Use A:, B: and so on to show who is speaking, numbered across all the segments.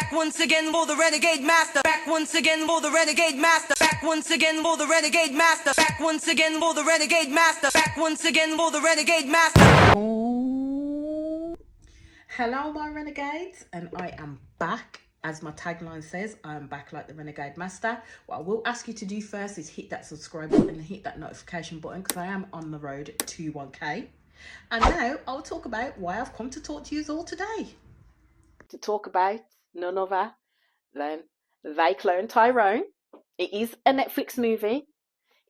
A: Back once again for the renegade master. Back once again for the renegade master. Back once again for the renegade master. Back once again for the renegade master. Back once again for the renegade master.
B: Hello, my renegades, and I am back. As my tagline says, I am back like the renegade master. What I will ask you to do first is hit that subscribe button and hit that notification button, because I am on the road to 1K. And now I'll talk about why I've come to talk to you all today. To talk about none other than They Clone Tyrone. It is a Netflix movie.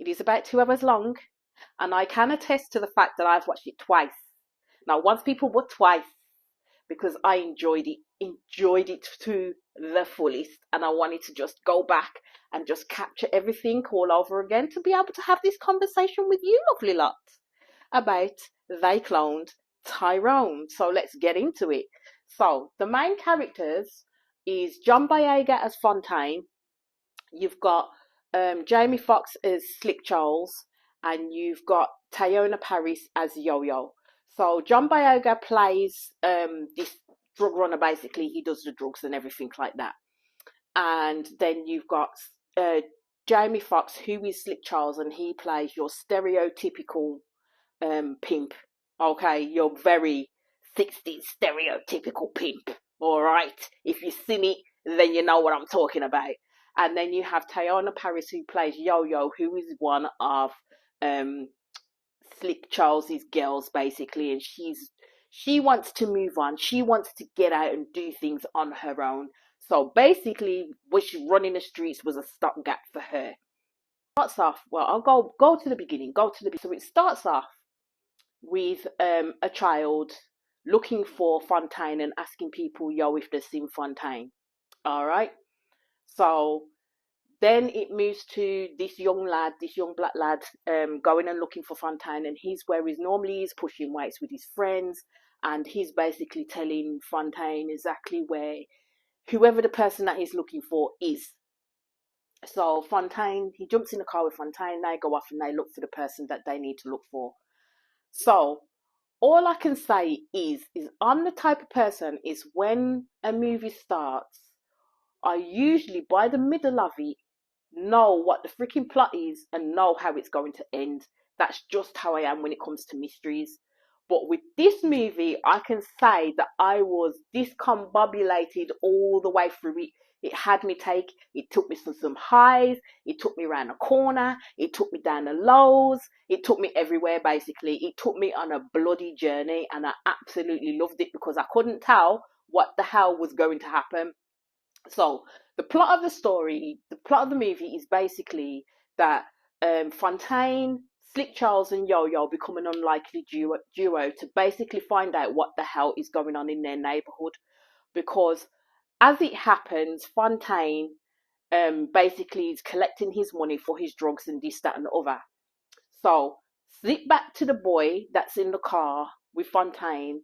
B: It is about 2 hours long, and I can attest to the fact that I've watched it twice. Now, once people were twice, because I enjoyed it to the fullest, and I wanted to just go back and just capture everything all over again to be able to have this conversation with you lovely lot about They Cloned Tyrone. So let's get into it. So the main characters is John Boyega as Fontaine. You've got Jamie Foxx as Slick Charles, and you've got Tyrone Paris as Yo-Yo. So John Boyega plays this drug runner. Basically, he does the drugs and everything like that. And then you've got Jamie Foxx, who is Slick Charles, and he plays your stereotypical pimp. Okay, your very 60s stereotypical pimp. All right, if you've seen it, then you know what I'm talking about. And then you have Tyrone Paris, who plays Yo-Yo, who is one of Slick Charles's girls, basically, and she wants to move on. She wants to get out and do things on her own. So basically, when she's running the streets was a stopgap for her. Starts off, well, I'll go to the beginning. So it starts off with a child looking for Fontaine and asking people, yo, if they've seen Fontaine. All right. So then it moves to this young black lad, going and looking for Fontaine, and he's where he's normally is pushing weights with his friends, and he's basically telling Fontaine exactly where whoever the person that he's looking for is. So Fontaine, he jumps in the car with Fontaine, they go off and they look for the person that they need to look for. So all I can say is I'm the type of person is when a movie starts, I usually by the middle of it know what the freaking plot is and know how it's going to end. That's just how I am when it comes to mysteries. But with this movie, I can say that I was discombobulated all the way through it. It took me some highs, it took me around a corner, it took me down the lows, it took me everywhere basically. It took me on a bloody journey, and I absolutely loved it because I couldn't tell what the hell was going to happen. So the plot of the movie is basically that Fontaine, Slick Charles, and Yo-Yo become an unlikely duo to basically find out what the hell is going on in their neighborhood. Because as it happens, Fontaine basically is collecting his money for his drugs and this, that, and the other. So slip back to the boy that's in the car with Fontaine.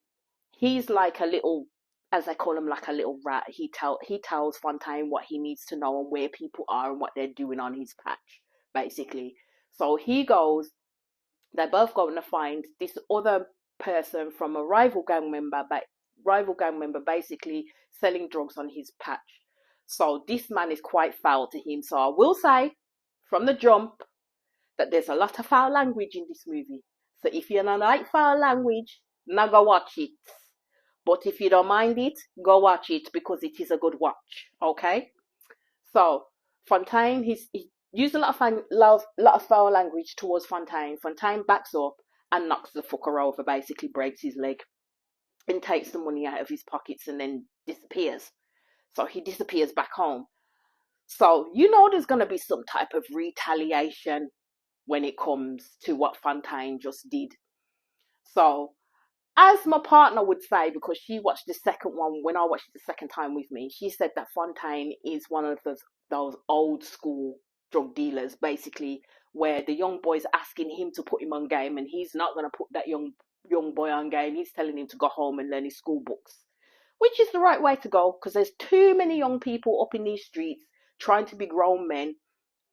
B: He's like a little, as I call him, like a little rat. He tells Fontaine what he needs to know and where people are and what they're doing on his patch, basically. So they both go to find this other person from a rival gang member, basically selling drugs on his patch. So this man is quite foul to him. So I will say from the jump that there's a lot of foul language in this movie. So if you don't like foul language, now go watch it. But if you don't mind it, go watch it because it is a good watch. Okay? So Fontaine, he used a lot of foul language towards Fontaine. Fontaine backs up and knocks the fucker over, basically breaks his leg and takes the money out of his pockets and then disappears. So he disappears back home. So you know there's going to be some type of retaliation when it comes to what Fontaine just did. So as my partner would say, because she watched the second one when I watched it the second time with me, she said that Fontaine is one of those old school drug dealers, basically, where the young boy's asking him to put him on game, and he's not going to put that young boy on game. He's telling him to go home and learn his school books, which is the right way to go, because there's too many young people up in these streets trying to be grown men,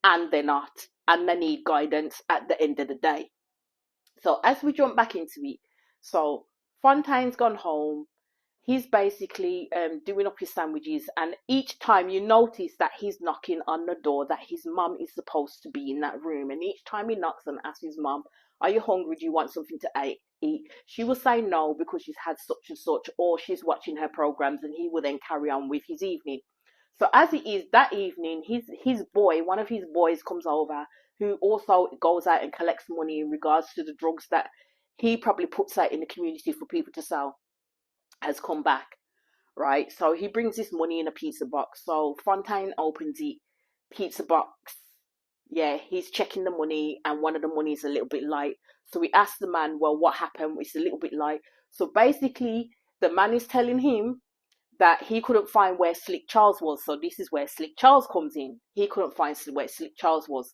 B: and they're not, and they need guidance at the end of the day. So as we jump back into it, so Fontaine's gone home. he's basically doing up his sandwiches, and each time you notice that he's knocking on the door that his mum is supposed to be in that room, and each time he knocks and asks his mum, are you hungry, do you want something to eat, she will say no because she's had such and such, or she's watching her programs, and he will then carry on with his evening. So as it is that evening, his boy, one of his boys, comes over, who also goes out and collects money in regards to the drugs that he probably puts out in the community for people to sell, has come back, right? So he brings this money in a pizza box. So Fontaine opens it, pizza box. Yeah, he's checking the money, and one of the money is a little bit light. So we asked the man, well, what happened? It's a little bit light. So basically, the man is telling him that he couldn't find where Slick Charles was. So this is where Slick Charles comes in. He couldn't find where Slick Charles was.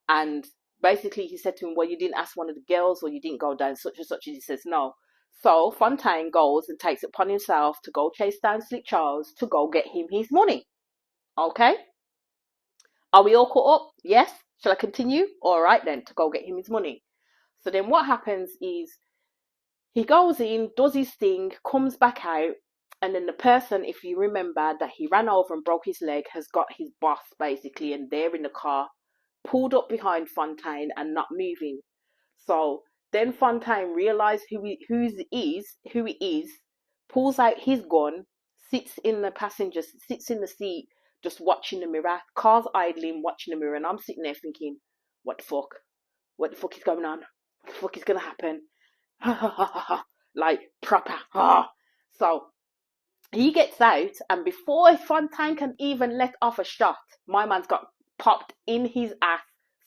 B: And basically, he said to him, well, you didn't ask one of the girls, or you didn't go down such and such. And he says, no. So Fontaine goes and takes it upon himself to go chase down Slick Charles to go get him his money. Okay? Are we all caught up? Yes? Shall I continue? All right then, to go get him his money. So then what happens is he goes in, does his thing, comes back out, and then the person, if you remember, that he ran over and broke his leg, has got his boss basically, and they're in the car, pulled up behind Fontaine and not moving. So then Fontaine realized who he is, pulls out his gun, sits in the seat, just watching the mirror. Car's idling, watching the mirror, and I'm sitting there thinking, what the fuck? What the fuck is going on? What the fuck is gonna happen? Like proper. So he gets out, and before Fontaine can even let off a shot, my man's got popped in his ass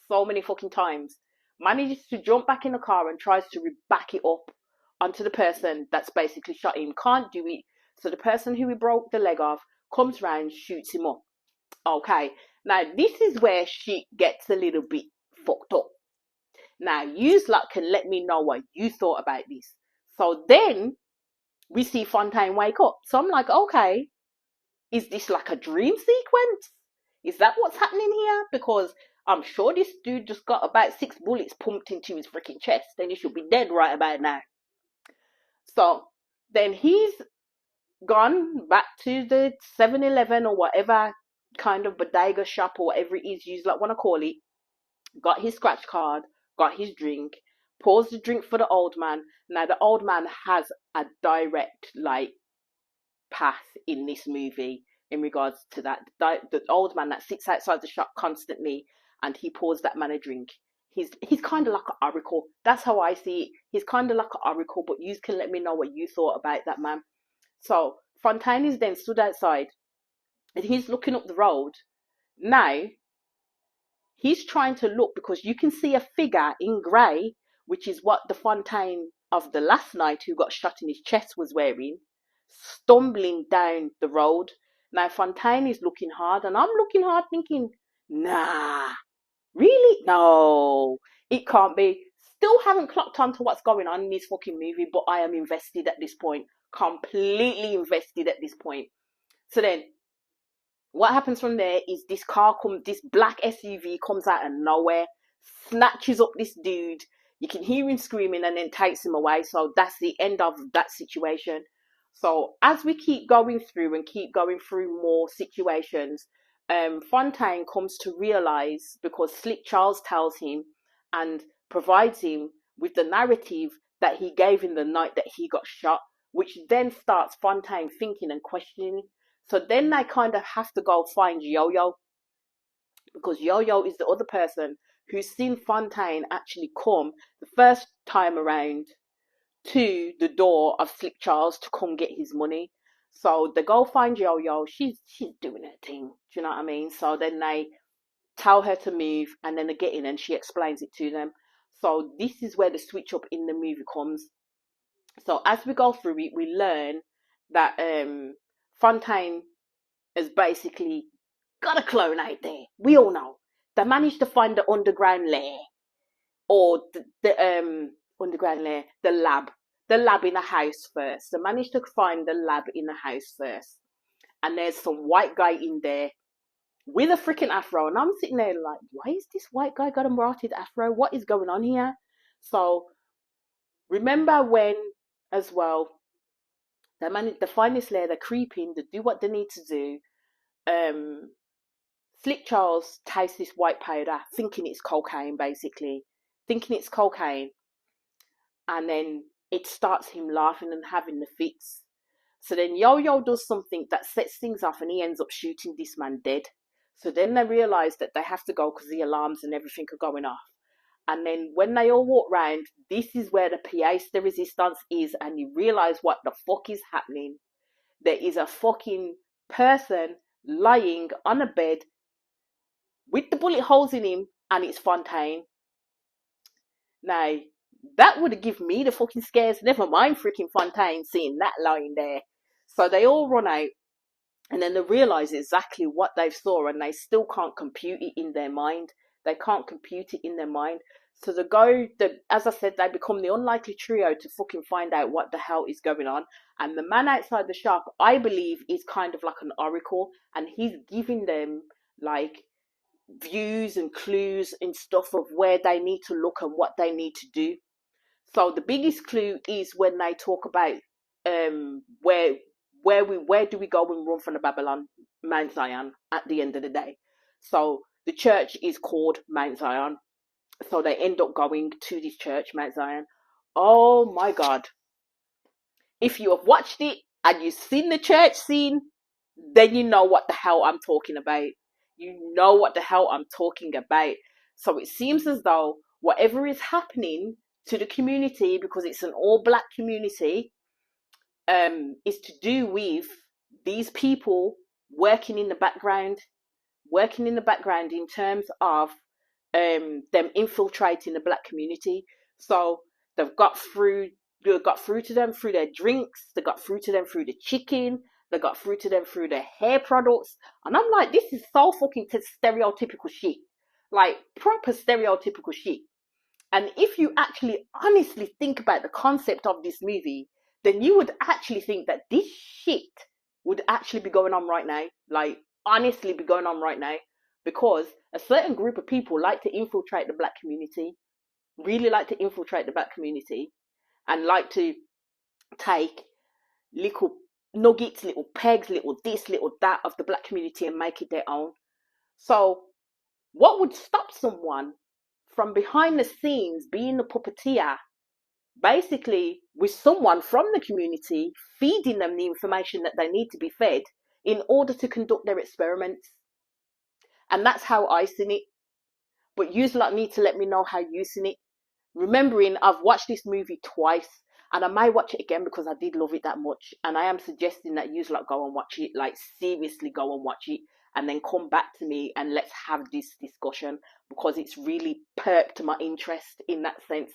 B: so many fucking times. Manages to jump back in the car and tries to back it up onto the person that's basically shot him. Can't do it. So the person who he broke the leg off comes round, shoots him up. Okay. Now this is where shit gets a little bit fucked up. Now yous lot can let me know what you thought about this. So then we see Fontaine wake up. So I'm like, okay, is this like a dream sequence? Is that what's happening here? Because I'm sure this dude just got about 6 bullets pumped into his freaking chest, and he should be dead right about now. So then he's gone back to the 7-Eleven or whatever kind of bodega shop or whatever it is you like want to call it. Got his scratch card, got his drink, pours the drink for the old man. Now the old man has a direct path in this movie in regards to that. The old man that sits outside the shop constantly, and he pours that man a drink. He's kind of like an oracle. That's how I see it. He's kind of like an oracle, but you can let me know what you thought about that man. So Fontaine is then stood outside, and he's looking up the road. Now he's trying to look, because you can see a figure in grey, which is what the Fontaine of the last night who got shot in his chest was wearing, stumbling down the road. Now Fontaine is looking hard, and I'm looking hard thinking, nah, really? No, it can't be. Still haven't clocked on to what's going on in this fucking movie, but I am invested at this point. Completely invested at this point. So then what happens from there is this black SUV comes out of nowhere, snatches up this dude. You can hear him screaming, and then takes him away. So that's the end of that situation. So as we keep going through more situations, Fontaine comes to realize, because Slick Charles tells him and provides him with the narrative that he gave in the night that he got shot, which then starts Fontaine thinking and questioning. So then they kind of have to go find Yo-Yo, because Yo-Yo is the other person who's seen Fontaine actually come the first time around to the door of Slick Charles to come get his money. So they go find Yo-Yo. She's doing her thing. Do you know what I mean? So then they tell her to move, and then they get in and she explains it to them. So this is where the switch up in the movie comes. So as we go through it, we learn that Fontaine has basically got a clone out there. We all know. They managed to find the underground lair, or the underground lair, the lab in the house first. They managed to find the lab in the house first, and there's some white guy in there with a freaking afro, and I'm sitting there like, why is this white guy got a marotted afro? What is going on here? So remember when, as well, They find this lair, they creep in, they do what they need to do. Slick Charles tastes this white powder, thinking it's cocaine, basically. Thinking it's cocaine. And then it starts him laughing and having the fits. So then Yo-Yo does something that sets things off and he ends up shooting this man dead. So then they realise that they have to go because the alarms and everything are going off. And then when they all walk round, this is where the pièce de resistance is, and you realise what the fuck is happening. There is a fucking person lying on a bed with the bullet holes in him, and it's Fontaine. Now, that would have given me the fucking scares, never mind freaking Fontaine seeing that lying there. So they all run out, and then they realise exactly what they've saw, and they still can't compute it in their mind. They can't compute it in their mind. So as I said, they become the unlikely trio to fucking find out what the hell is going on. And the man outside the shop, I believe, is kind of like an oracle, and he's giving them like views and clues and stuff of where they need to look and what they need to do. So the biggest clue is when they talk about where do we go and run from the Babylon, Mount Zion at the end of the day. So the church is called Mount Zion. So they end up going to this church, Mount Zion. Oh my God. If you have watched it and you've seen the church scene, then you know what the hell I'm talking about. You know what the hell I'm talking about. So it seems as though whatever is happening to the community, because it's an all-black community, is to do with these people working in the background in terms of them infiltrating the black community. So they've got through to them through their drinks, they got through to them through the chicken, they got through to them through their hair products. And I'm like, this is so fucking stereotypical shit. Like, proper stereotypical shit. And if you actually honestly think about the concept of this movie, then you would actually think that this shit would actually be going on right now. Like, honestly be going on right now. Because a certain group of people like to infiltrate the black community, really like to infiltrate the black community, and like to take little nuggets, little pegs, little this, little that of the black community and make it their own. So what would stop someone from behind the scenes being the puppeteer, basically with someone from the community feeding them the information that they need to be fed in order to conduct their experiments? And that's how I seen it. But you lot need to let me know how you seen it. Remembering I've watched this movie twice, and I may watch it again because I did love it that much. And I am suggesting that you lot go and watch it, like seriously go and watch it, and then come back to me and let's have this discussion, because it's really perked my interest in that sense.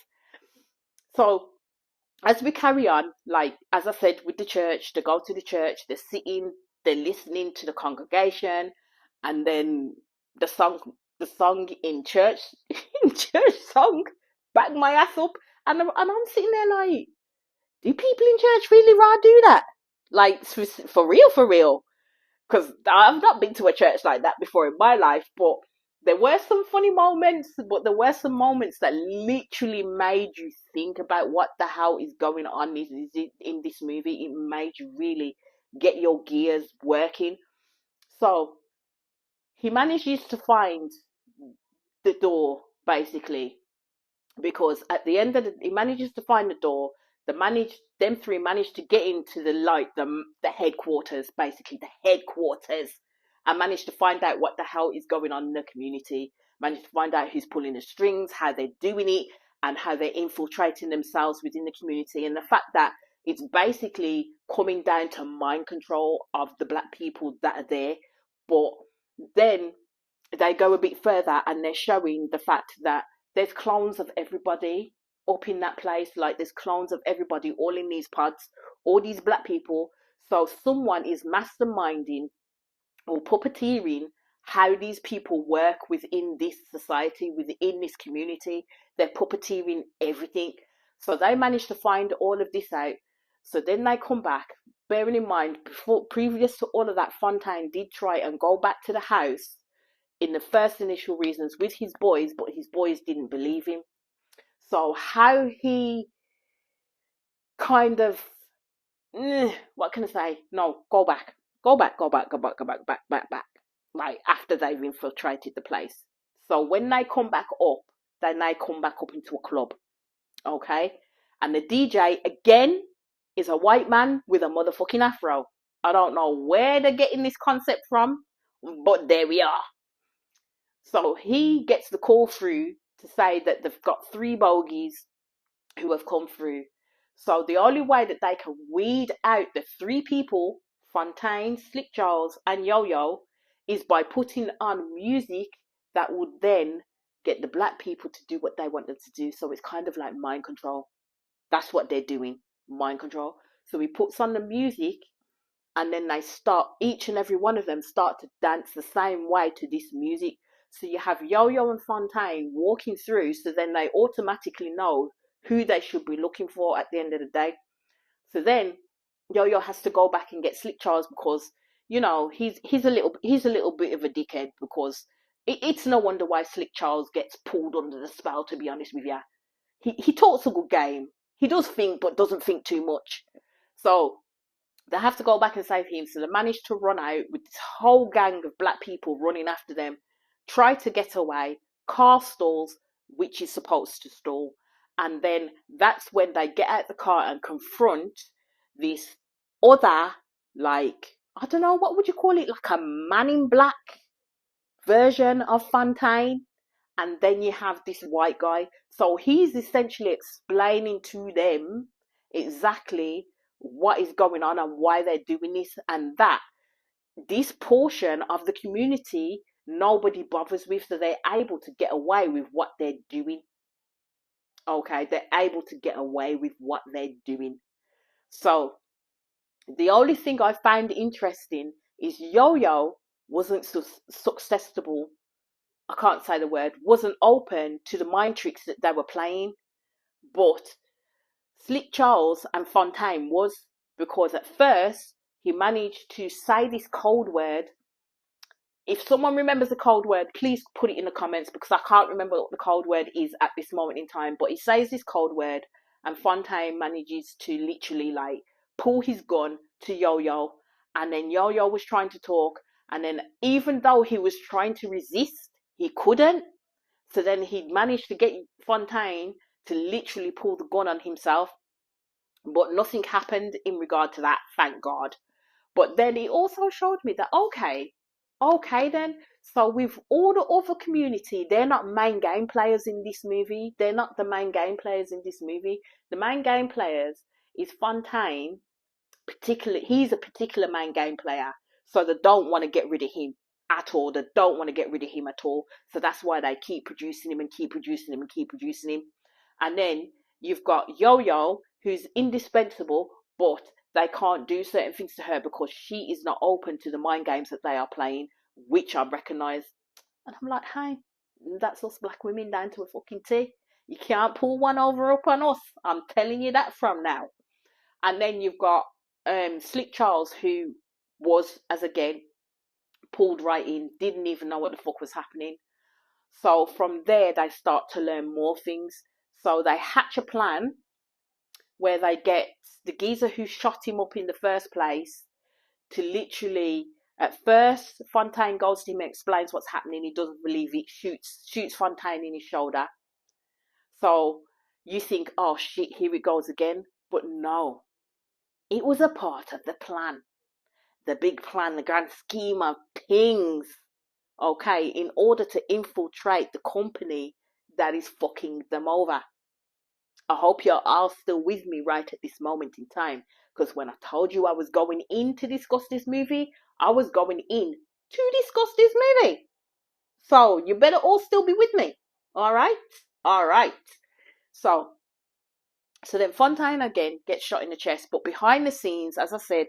B: So as we carry on, like as I said, with the church, they go to the church, they're sitting, they're listening to the congregation, and then the song in church song back my ass up, and I'm sitting there like, do people in church really rather do that? Like, for real? Because I've not been to a church like that before in my life, but there were some funny moments, but there were some moments that literally made you think about what the hell is going on in this movie. It made you really get your gears working. So he manages to find the door, basically, because at the end of he manages to find the door. Them three manage to get into the headquarters, basically the headquarters, and manage to find out what the hell is going on in the community. Manage to find out who's pulling the strings, how they're doing it, and how they're infiltrating themselves within the community. And the fact that it's basically coming down to mind control of the black people that are there. But then they go a bit further and they're showing the fact that there's clones of everybody up in that place. Like, there's clones of everybody all in these pods, all these black people. So someone is masterminding or puppeteering how these people work within this society, within this community. They're puppeteering everything. So they manage to find all of this out. So then they come back, bearing in mind, previous to all of that, Fontaine did try and go back to the house in the first initial reasons with his boys, but his boys didn't believe him. So how he kind of what can I say? No, go back. Go back, go back, go back, go back, back, back, back. Like after they've infiltrated the place. So when they come back up, then they come back up into a club. Okay? And the DJ again is a white man with a motherfucking afro. I don't know where they're getting this concept from, but there we are. So he gets the call through to say that they've got 3 bogies who have come through. So the only way that they can weed out the 3 people, Fontaine, Slick Charles, and Yo-Yo, is by putting on music that would then get the black people to do what they want them to do. So it's kind of like mind control. That's what they're doing, mind control. So he puts on the music, and then they start, each and every one of them start to dance the same way to this music. So you have Yo-Yo and Fontaine walking through, so then they automatically know who they should be looking for at the end of the day. So then Yo-Yo has to go back and get Slick Charles because, you know, he's a little bit of a dickhead, because it's no wonder why Slick Charles gets pulled under the spell, to be honest with you. He talks a good game. He does think, but doesn't think too much. So they have to go back and save him. So they manage to run out with this whole gang of black people running after them, try to get away. Car stalls, which is supposed to stall. And then that's when they get out the car and confront this other, like, I don't know, what would you call it? Like a man in black version of Fontaine. And then you have this white guy. So he's essentially explaining to them exactly what is going on and why they're doing this, and that this portion of the community nobody bothers with, so they're able to get away with what they're doing. Okay, they're able to get away with what they're doing. So the only thing I found interesting is Yo-Yo wasn't successful. I can't say the word, wasn't open to the mind tricks that they were playing, but Slick Charles and Fontaine was, because at first he managed to say this code word. If someone remembers the code word, please put it in the comments, because I can't remember what the code word is at this moment in time. But he says this code word, and Fontaine manages to literally like pull his gun to Yo-Yo, and then Yo-Yo was trying to talk, and then even though he was trying to resist, he couldn't. So then he managed to get Fontaine to literally pull the gun on himself, but nothing happened in regard to that, thank God. But then he also showed me that, okay then, so with all the other community, they're not main game players in this movie. They're not the main game players in this movie. The main game players is Fontaine, he's a particular main game player, so they don't want to get rid of him at all. They don't want to get rid of him at all. So that's why they keep producing him and keep producing him and keep producing him. And then you've got Yo-Yo, who's indispensable, but they can't do certain things to her because she is not open to the mind games that they are playing, which I recognise. And I'm like, hey, that's us black women down to a fucking T. You can't pull one over up on us. I'm telling you that from now. And then you've got Slick Charles, who was, as again, pulled right in, didn't even know what the fuck was happening. So from there, they start to learn more things. So they hatch a plan where they get the geezer who shot him up in the first place to literally, at first, Fontaine goes to him and explains what's happening. He doesn't believe it, shoots Fontaine in his shoulder. So you think, oh shit, here it goes again. But no, it was a part of the plan. The big plan, the grand scheme of things. Okay, in order to infiltrate the company that is fucking them over. I hope you're all still with me right at this moment in time, because when I told you I was going in to discuss this movie, I was going in to discuss this movie. So you better all still be with me. All right? All right. So then Fontaine again gets shot in the chest, but behind the scenes, as I said,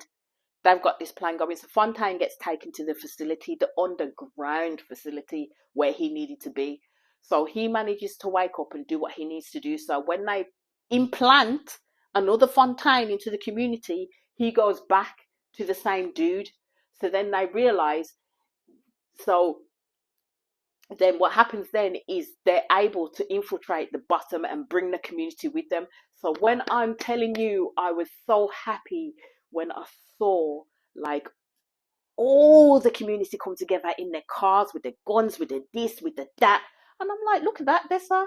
B: they've got this plan going. So Fontaine gets taken to the facility, the underground facility where he needed to be. So he manages to wake up and do what he needs to do. So when they implant another Fontaine into the community, he goes back to the same dude. So then they realize, so then what happens then is they're able to infiltrate the bottom and bring the community with them. So when I'm telling you, I was so happy when I saw like all the community come together in their cars with their guns, with the this, with the that. And I'm like, look at that, Dessa.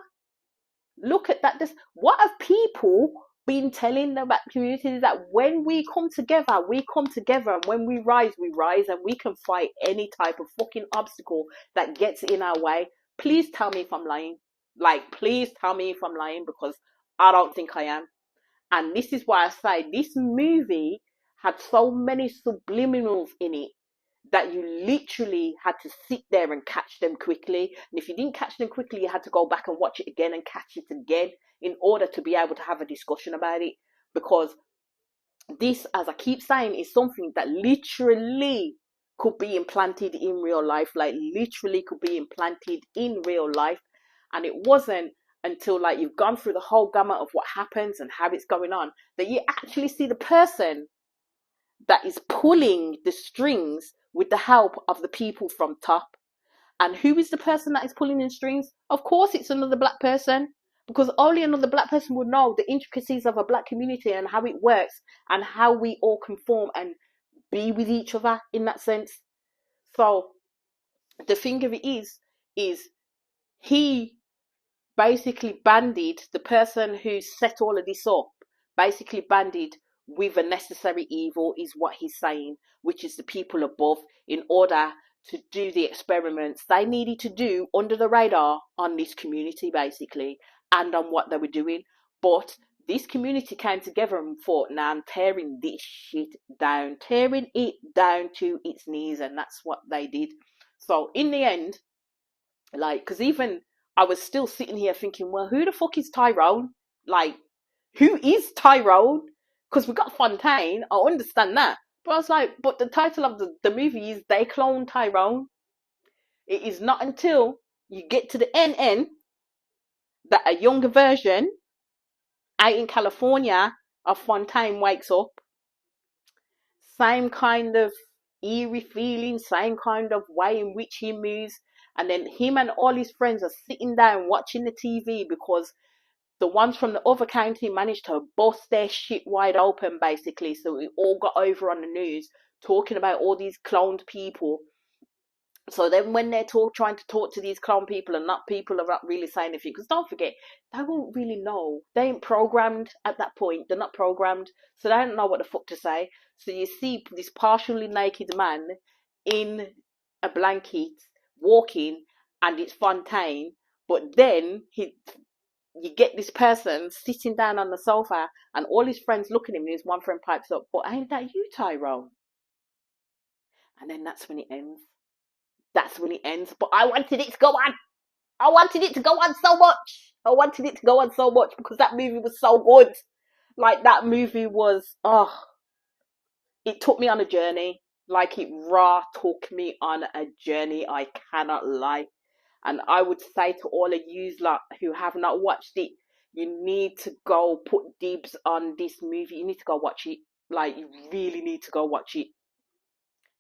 B: Look at that. This, what have people been telling about communities, that when we come together, we come together, and when we rise, and we can fight any type of fucking obstacle that gets in our way. Please tell me if I'm lying. Like, please tell me if I'm lying, because I don't think I am. And this is why I say this movie had so many subliminals in it that you literally had to sit there and catch them quickly. And if you didn't catch them quickly, you had to go back and watch it again and catch it again in order to be able to have a discussion about it. Because this, as I keep saying, is something that literally could be implanted in real life, like literally could be implanted in real life. And it wasn't until like you've gone through the whole gamut of what happens and how it's going on that you actually see the person that is pulling the strings with the help of the people from top. And who is the person that is pulling the strings? Of course, it's another black person, because only another black person would know the intricacies of a black community and how it works and how we all conform and be with each other in that sense. So the thing of it is he basically banded the person who set all of this up, basically banded with a necessary evil, is what he's saying, which is the people above, in order to do the experiments they needed to do under the radar on this community, basically, and on what they were doing. But this community came together and thought, now I'm tearing this shit down, tearing it down to its knees, and that's what they did. So in the end, like, because even I was still sitting here thinking, well, who the fuck is Tyrone? Like, who is Tyrone? Because we got Fontaine, I understand that. But I was like, but the title of the movie is They Clone Tyrone. It is not until you get to the NN that a younger version out in California of Fontaine wakes up. Same kind of eerie feeling, same kind of way in which he moves. And then him and all his friends are sitting down watching the TV because the ones from the other county managed to bust their shit wide open, basically. So it all got over on the news, talking about all these cloned people. So then when they're trying to talk to these clone people, and not people are not really saying anything, because don't forget, they won't really know. They ain't programmed at that point. They're not programmed, so they don't know what the fuck to say. So you see this partially naked man in a blanket walking, and it's Fontaine, but then you get this person sitting down on the sofa, and all his friends look at him, and his one friend pipes up, but ain't that you, Tyrone? And then that's when it ends. That's when it ends. But I wanted it to go on. I wanted it to go on so much. I wanted it to go on so much because that movie was so good. Like, that movie was, it took me on a journey. Like, it took me on a journey. I cannot lie. And I would say to all of you lot who have not watched it, you need to go put dibs on this movie. You need to go watch it. Like, you really need to go watch it.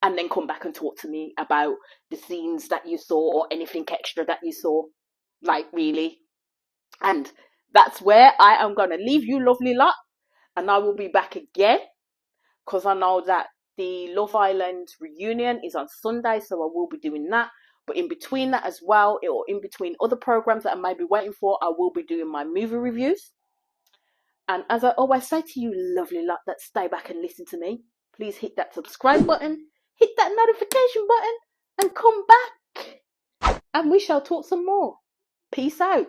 B: And then come back and talk to me about the scenes that you saw or anything extra that you saw. Like, really. And that's where I am going to leave you, lovely lot. And I will be back again, because I know that the Love Island reunion is on Sunday, so I will be doing that. But in between that as well, or in between other programs that I may be waiting for, I will be doing my movie reviews. And as I always say to you, lovely lot that stay back and listen to me, please hit that subscribe button, hit that notification button, and come back. And we shall talk some more. Peace out.